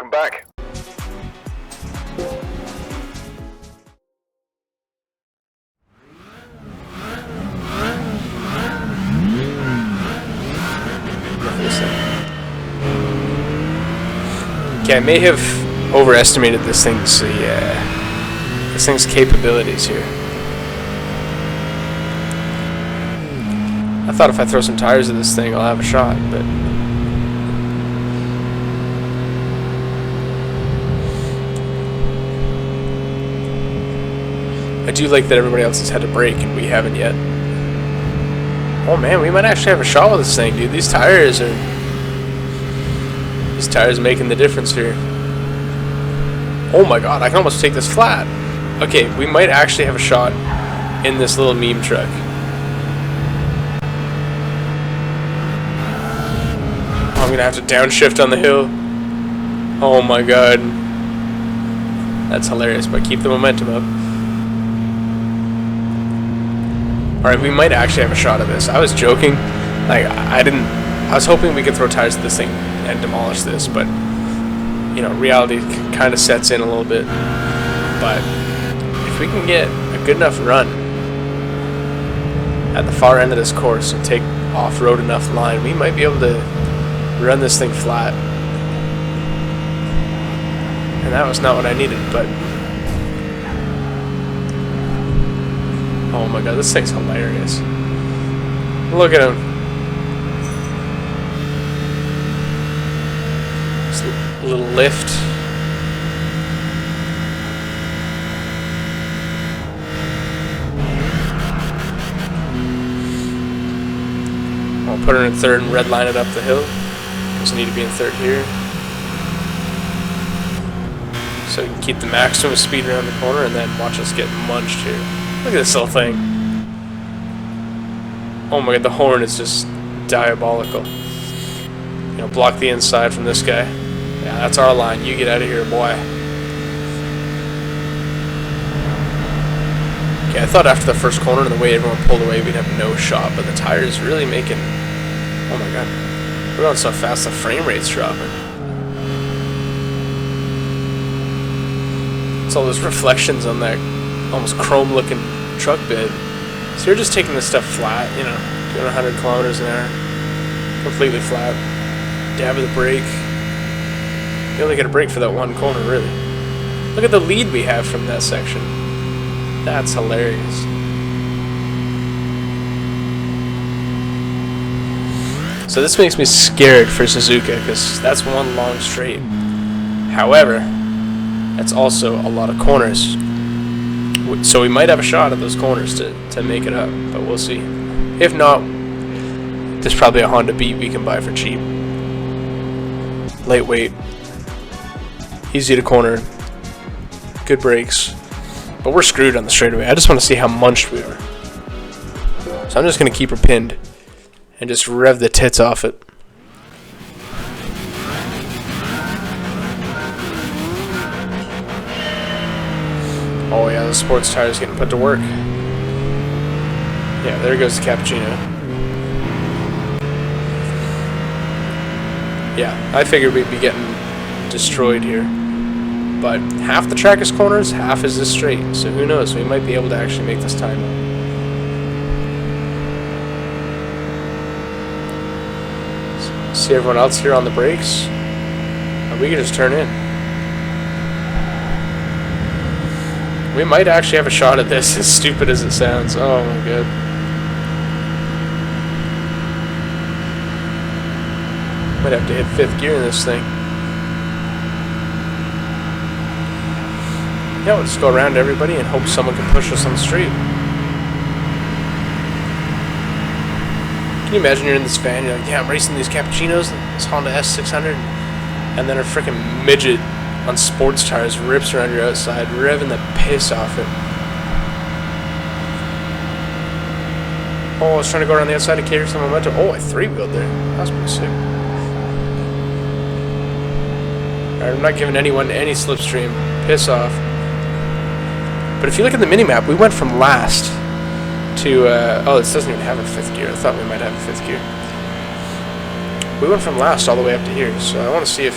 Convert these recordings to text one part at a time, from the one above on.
Welcome back. Okay, I may have overestimated this thing's capabilities here. I thought if I throw some tires at this thing, I'll have a shot, but I do like that everybody else has had to brake and we haven't yet. Oh man, we might actually have a shot with this thing, dude. These tires are making the difference here. Oh my god, I can almost take this flat. Okay, we might actually have a shot in this little meme truck. Oh, I'm gonna have to downshift on the hill. Oh my god. That's hilarious, but keep the momentum up. Alright, we might actually have a shot at this. I was joking. Like, I was hoping we could throw tires at this thing and demolish this, but you know, reality kind of sets in a little bit. But if we can get a good enough run at the far end of this course and take off-road enough line, we might be able to run this thing flat. And that was not what I needed, but oh my god, this thing's hilarious. Look at him. Little lift. I'll put her in third and red line it up the hill. Just need to be in third here. So we can keep the maximum speed around the corner and then watch us get munched here. Look at this little thing. Oh my god, the horn is just diabolical. You know, block the inside from this guy. Yeah, that's our line. You get out of here, boy. Okay, I thought after the first corner and the way everyone pulled away, we'd have no shot, but the tire's really making... Oh my god. We're going so fast, the frame rate's dropping. It's all those reflections on that almost chrome-looking truck bed. So you're just taking this stuff flat, you know, doing 100 kilometers an hour. Completely flat. Dab of the brake. You only get a brake for that one corner, really. Look at the lead we have from that section. That's hilarious. So this makes me scared for Suzuka, because that's one long straight. However, that's also a lot of corners. So we might have a shot at those corners to make it up, but we'll see. If not, there's probably a Honda Beat we can buy for cheap. Lightweight. Easy to corner, good brakes, but we're screwed on the straightaway. I just want to see how munched we are. So I'm just going to keep her pinned and just rev the tits off it. Oh yeah, the sports tire is getting put to work. Yeah, there goes the cappuccino. Yeah, I figured we'd be getting destroyed here. But half the track is corners, half is this straight. So who knows, we might be able to actually make this time up. See everyone else here on the brakes? We can just turn in. We might actually have a shot at this, as stupid as it sounds. Oh my god. Might have to hit 5th gear in this thing. Yeah, we'll just go around everybody and hope someone can push us on the street. Can you imagine you're in this van, you're like, yeah, I'm racing these cappuccinos, this Honda S600, and then a freaking midget on sports tires rips around your outside, revving the piss off it. Oh, I was trying to go around the outside to carry some momentum. Oh, I 3-wheeled there. That was pretty sick. Alright, I'm not giving anyone any slipstream. Piss off. But if you look at the minimap, we went from last to, oh, this doesn't even have a 5th gear. I thought we might have a 5th gear. We went from last all the way up to here, so I want to see if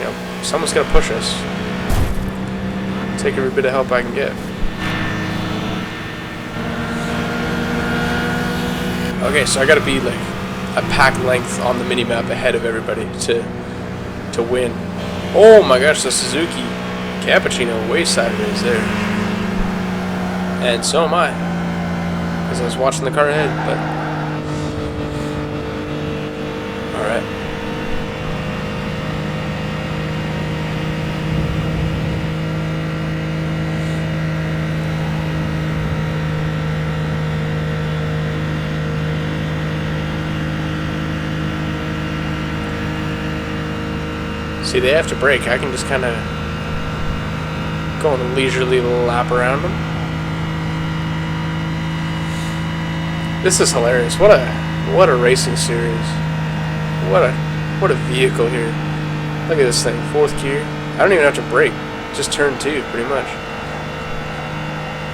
you know, someone's got to push us. Take every bit of help I can get. Okay, so I got to be like a pack length on the minimap ahead of everybody to win. Oh my gosh, the Suzuki Cappuccino way sideways there. And so am I, because I was watching the car ahead, but alright. See, they have to brake. I can just kind of go on a leisurely little lap around them. This is hilarious. What a racing series. What a vehicle here. Look at this thing. 4th gear. I don't even have to brake. Just turn 2, pretty much.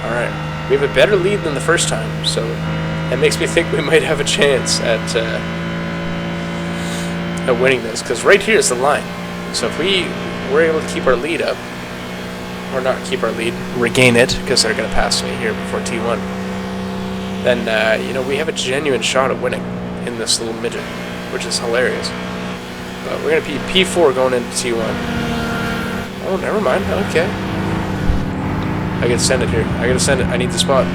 Alright. We have a better lead than the first time, so that makes me think we might have a chance at winning this, because right here is the line. So if we were able to keep our lead up, or not keep our lead, regain it, because they're going to pass me here before T1, then, you know, we have a genuine shot at winning in this little midget, which is hilarious. But we're going to be P4 going into T1. Oh, never mind. Okay. I gotta send it here. I gotta send it. I need the spot.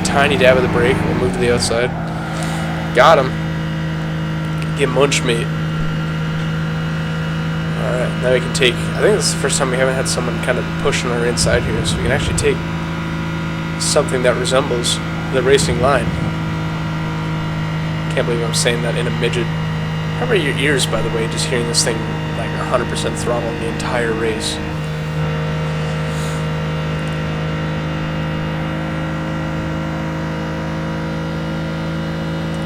Tiny dab of the brake. We'll move to the outside. Got him. Get munch, mate. Alright, now we can take... I think this is the first time we haven't had someone kind of pushing our inside here, so we can actually take something that resembles the racing line. Can't believe I'm saying that in a midget. How about your ears, by the way, just hearing this thing like 100% throttle the entire race?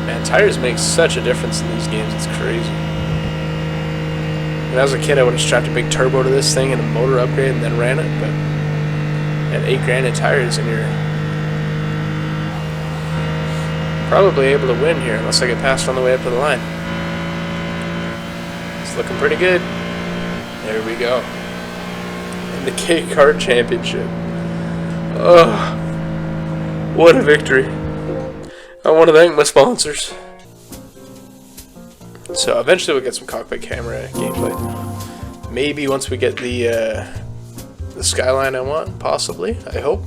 Man, tires make such a difference in these games, it's crazy. When I was a kid, I would have strapped a big turbo to this thing and a motor upgrade and then ran it, but at $8 grand in tires and you're probably able to win here unless I get passed on the way up to the line. It's looking pretty good. There we go. And the K-Kart Championship. Oh, what a victory. I want to thank my sponsors. So eventually we'll get some cockpit camera gameplay. Maybe once we get the skyline I want, possibly, I hope.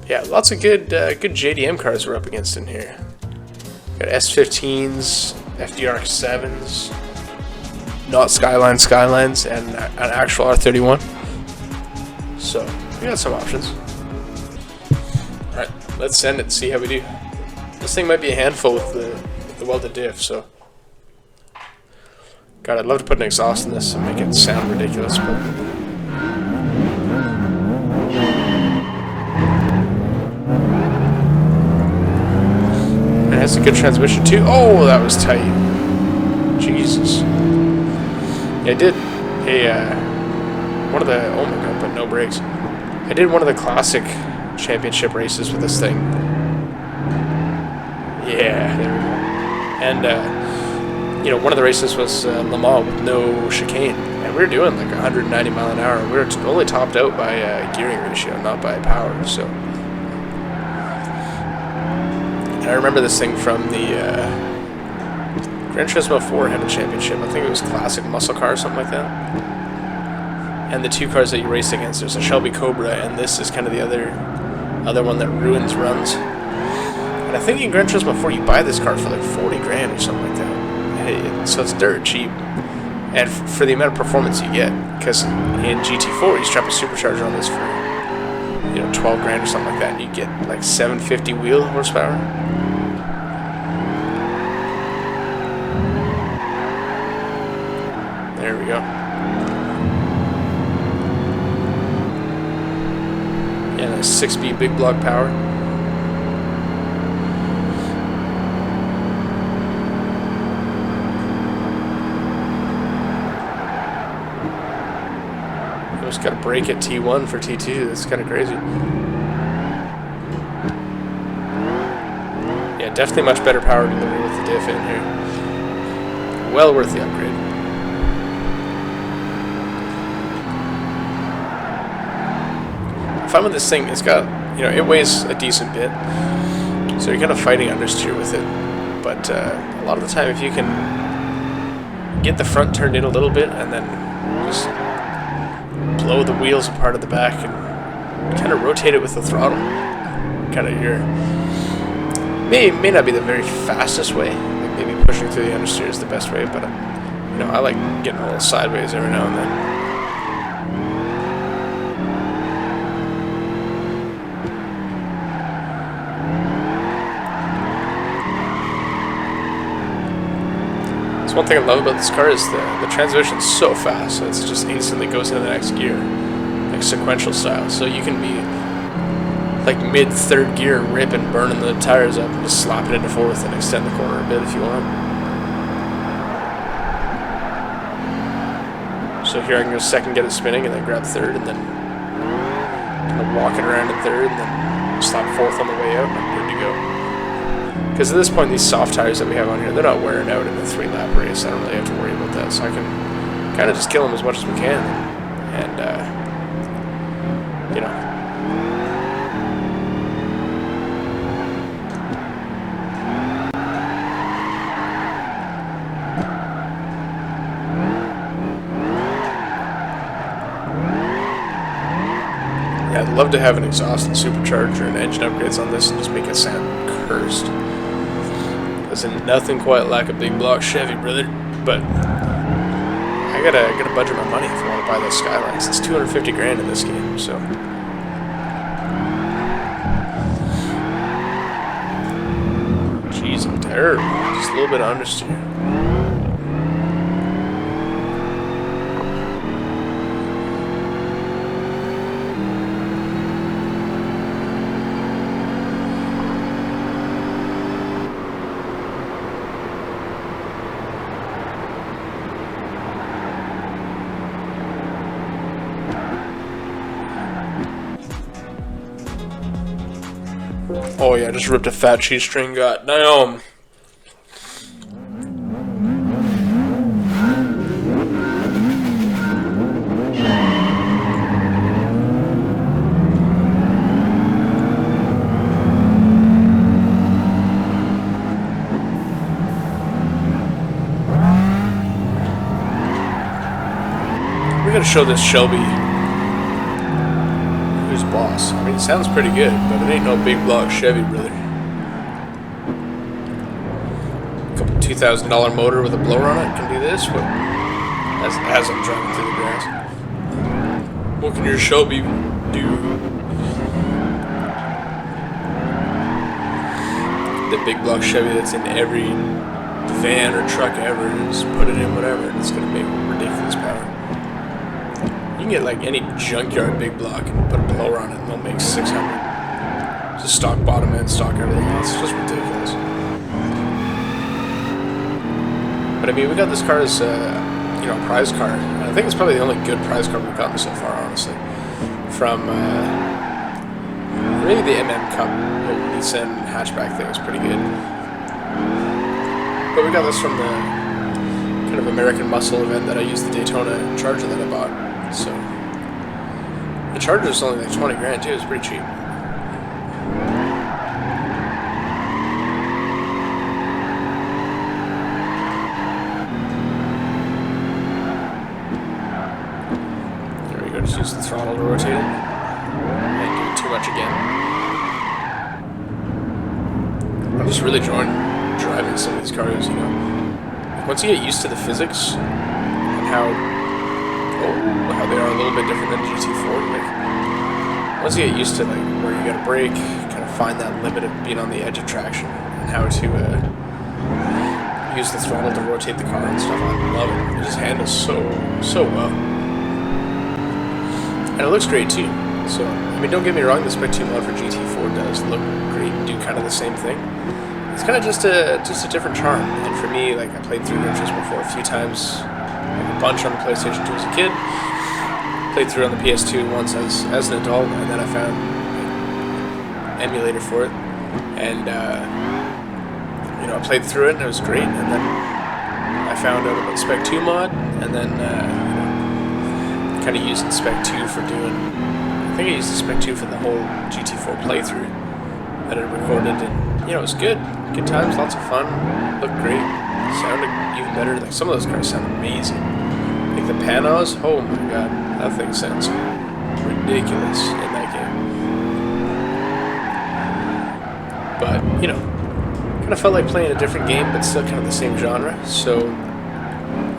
Yeah, lots of good JDM cars we're up against in here. Got S15s, FDR7s, not Skylines, and an actual R31. So we got some options. Alright, let's send it and see how we do. This thing might be a handful with the welded diff, so... God, I'd love to put an exhaust in this and make it sound ridiculous, but... It has a good transmission too. Oh, that was tight. Jesus. Yeah, I did one of the... Oh my god, but no brakes. I did one of the classic championship races with this thing. Yeah, there we go. And, you know, one of the races was Le Mans with no chicane. And we were doing like 190 mile an hour. We were only topped out by gearing ratio, not by power, so... And I remember this thing from the Gran Turismo 4 had a championship. I think it was classic muscle car or something like that. And the two cars that you race against, there's a Shelby Cobra, and this is kind of the other one that ruins runs. And I think in Gran Turismo 4 you buy this car for like 40 grand or something like that. So it's dirt cheap. And for the amount of performance you get, because in GT4 you strap a supercharger on this for, you know, 12 grand or something like that, and you get like 750 wheel horsepower. There we go. Yeah, that's 6-speed big block power. Just got to brake at T1 for T2. That's kind of crazy. Yeah, definitely much better power delivery with the diff in here. well worth the upgrade. I find with this thing, it's got, you know, it weighs a decent bit, so you're kind of fighting understeer with it. But a lot of the time, if you can get the front turned in a little bit and then just blow the wheels apart at the back and kind of rotate it with the throttle, kind of may not be the very fastest way. Like maybe pushing through the understeer is the best way, but you know, I like getting a little sideways every now and then. So one thing I love about this car is the transmission's so fast, so it's just instantly goes into the next gear, like sequential style. So you can be like mid-third gear, ripping, burning the tires up, and just slap it into fourth and extend the corner a bit if you want. So here I can go second, get it spinning, and then grab third, and then kind of walk it around in third, and then slap fourth on the way out, and I'm good to go. Because at this point, these soft tires that we have on here, they're not wearing out in a 3-lap race. I don't really have to worry about that, so I can kind of just kill them as much as we can, and you know. Yeah, I'd love to have an exhaust and supercharger and engine upgrades on this and just make it sound cursed. Because nothing quite like a big block Chevy, brother. But I gotta budget my money if I want to buy those Skylines. It's 250 grand in this game, so. Jeez, I'm terrible. Just a little bit of understeer. Oh yeah, I just ripped a fat cheese string. God damn. We gotta show this Shelby who's boss. I mean, it sounds pretty good, but it ain't no big block Chevy, brother. Couple $2,000 motor with a blower on it can do this. What? As I'm driving through the grass. What can your Shelby do? The big block Chevy that's in every van or truck ever, just put it in whatever, and it's gonna make ridiculous power. You can get like any junkyard big block and put a blower on it and they'll make 600. Just stock bottom end, stock everything else. It's just ridiculous. But I mean, we got this car as you know, a prize car. And I think it's probably the only good prize car we've gotten so far, honestly. From maybe the Cup Nissan hatchback thing was pretty good. But we got this from the kind of American Muscle event that I used, the Daytona Charger that I bought. So the Charger's only like 20 grand too. It's pretty cheap. There we go. Just use the throttle to rotate it. And do too much again. I'm just really enjoying driving some of these cars. You know, once you get used to the physics and how they are a little bit different than GT4. Like, once you get used to like where you gotta brake, kind of find that limit of being on the edge of traction and how to use the throttle to rotate the car and stuff. I love it. It just handles so well, and it looks great too. So I mean, don't get me wrong, the Spec 2 mod for GT4 does look great and do kind of the same thing. It's kind of just a different charm. And for me, like I played through Gran Turismo 4 a few times. A bunch on the PlayStation 2 as a kid, played through on the PS2 once as an adult, and then I found an emulator for it, and you know, I played through it and it was great, and then I I found out about Spec 2 mod, and then kind of used Spec 2 for doing. I think I used the Spec 2 for the whole GT4 playthrough that I recorded, and it was good. Good times, lots of fun, looked great, sounded even better. Like some of those cars sound amazing. Like the Panos, oh my god, that thing sounds ridiculous in that game. But kind of felt like playing a different game, but still kind of the same genre. So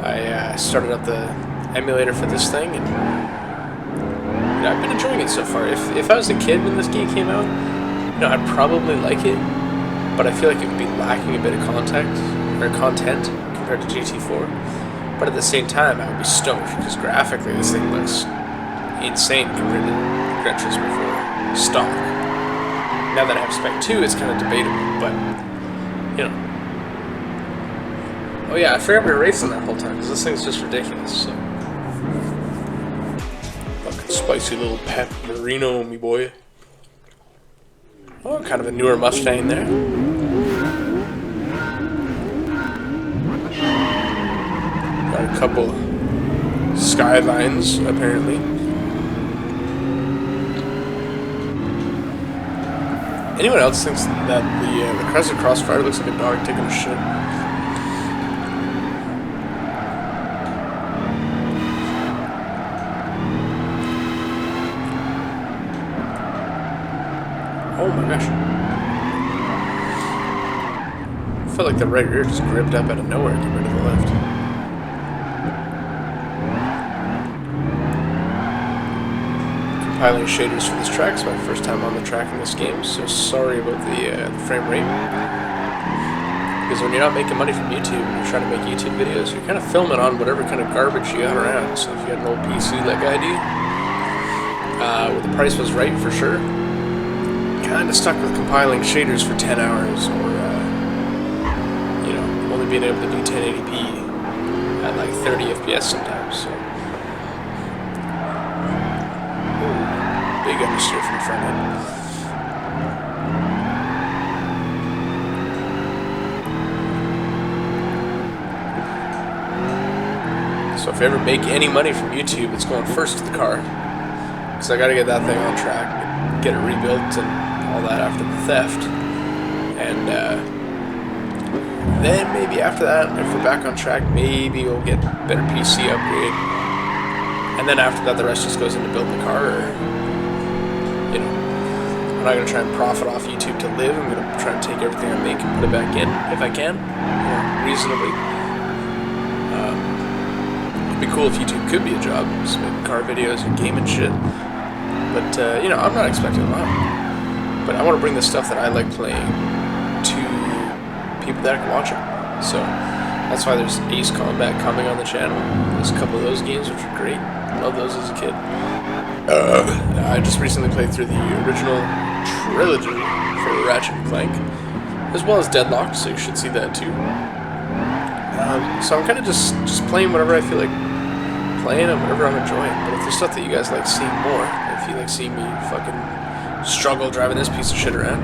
I started up the emulator for this thing, and I've been enjoying it so far. If I was a kid when this game came out, I'd probably like it, but I feel like it would be lacking a bit of content compared to GT4. But at the same time, I would be stoked because graphically this thing looks insane compared to Gran Turismo 4 stock. Now that I have Spec 2, it's kind of debatable, but oh yeah, I forgot we were racing that whole time because this thing's just ridiculous. So. Fucking spicy little pet merino, me boy. Oh, kind of a newer Mustang there. Got a couple skylines, apparently. Anyone else thinks that the Chrysler Crossfire looks like a dog taking a shit? Oh my gosh. I felt like the right rear just gripped up out of nowhere compared to the left. Compiling shaders for this track. It's my first time on the track in this game, so sorry about the frame rate. Because when you're not making money from YouTube and you're trying to make YouTube videos, you're kind of filming on whatever kind of garbage you got around. So if you had an old PC like I do, well, the price was right for sure. Kind of stuck with compiling shaders for 10 hours, or only being able to do 1080p at like 30 FPS sometimes. So, ooh, big understeer from the front end. So if I ever make any money from YouTube, it's going first to the car, because I got to get that thing on track, get it rebuilt, and all that after the theft, and then maybe after that, if we're back on track, maybe we'll get better PC upgrade, and then after that the rest just goes into building the car. Or, I'm not going to try and profit off YouTube to live. I'm going to try and take everything I make and put it back in if I can, reasonably. It'd be cool if YouTube could be a job, just make car videos and game and shit, but I'm not expecting a lot. But I want to bring the stuff that I like playing to people that can watch it. So that's why there's Ace Combat coming on the channel. There's a couple of those games which are great. I love those as a kid. I just recently played through the original trilogy for Ratchet & Clank, as well as Deadlocked, so you should see that too. So I'm kind of just playing whatever I feel like playing and whatever I'm enjoying. But if there's stuff that you guys like seeing more, if you like seeing me fucking struggle driving this piece of shit around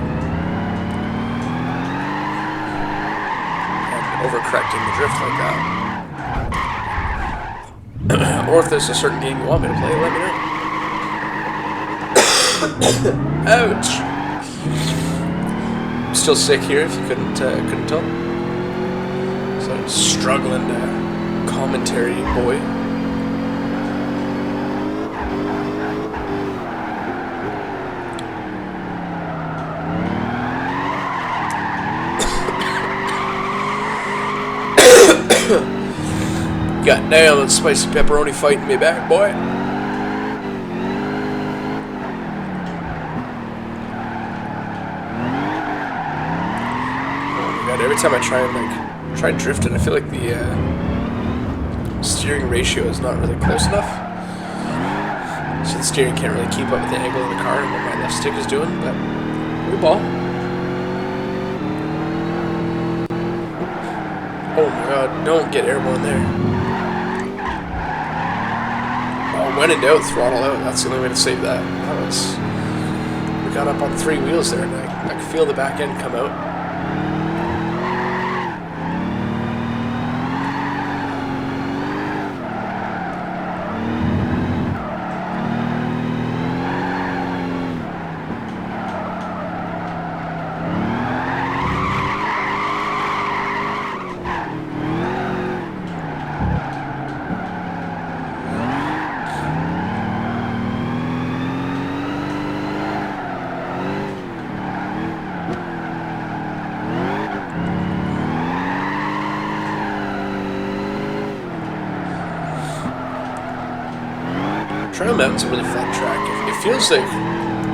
and overcorrecting the drift like that, or if there's a certain game you want me to play, let me know. Ouch! I'm still sick here if you couldn't tell. So I'm struggling to commentary, boy. God damn, that spicy pepperoni fighting me back, boy. Oh my god, every time I try and drift it, I feel like the steering ratio is not really close enough. So the steering can't really keep up with the angle of the car and what my left stick is doing, but we ball. Oh my god, don't get airborne there. When in doubt, throttle out. That's the only way to save that. We got up on 3 wheels there, and I could feel the back end come out. Trial Mountain's a really fun track. It feels like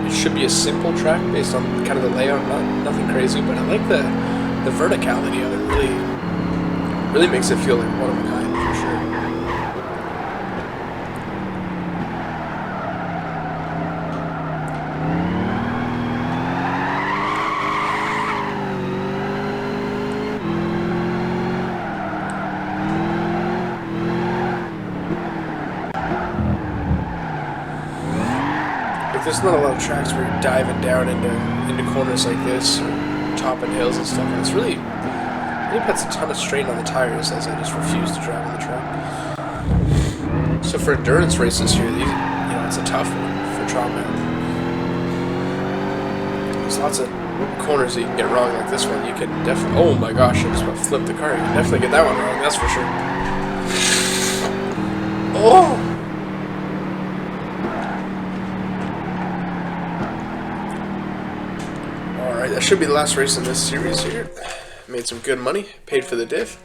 it should be a simple track based on kind of the layout, nothing crazy, but I like the verticality of it. Really makes it feel like one of a kind for sure. There's not a lot of tracks where you're diving down into corners like this, or topping hills and stuff, and it's really puts a ton of strain on the tires as I just refuse to drive on the track. So for endurance races here, it's a tough one for Trial Mountain. There's lots of corners that you can get wrong, like this one. You can definitely, oh my gosh, I just about flipped the car. You can definitely get that one wrong, that's for sure. Oh! That should be the last race in this series here. Made some good money, paid for the diff.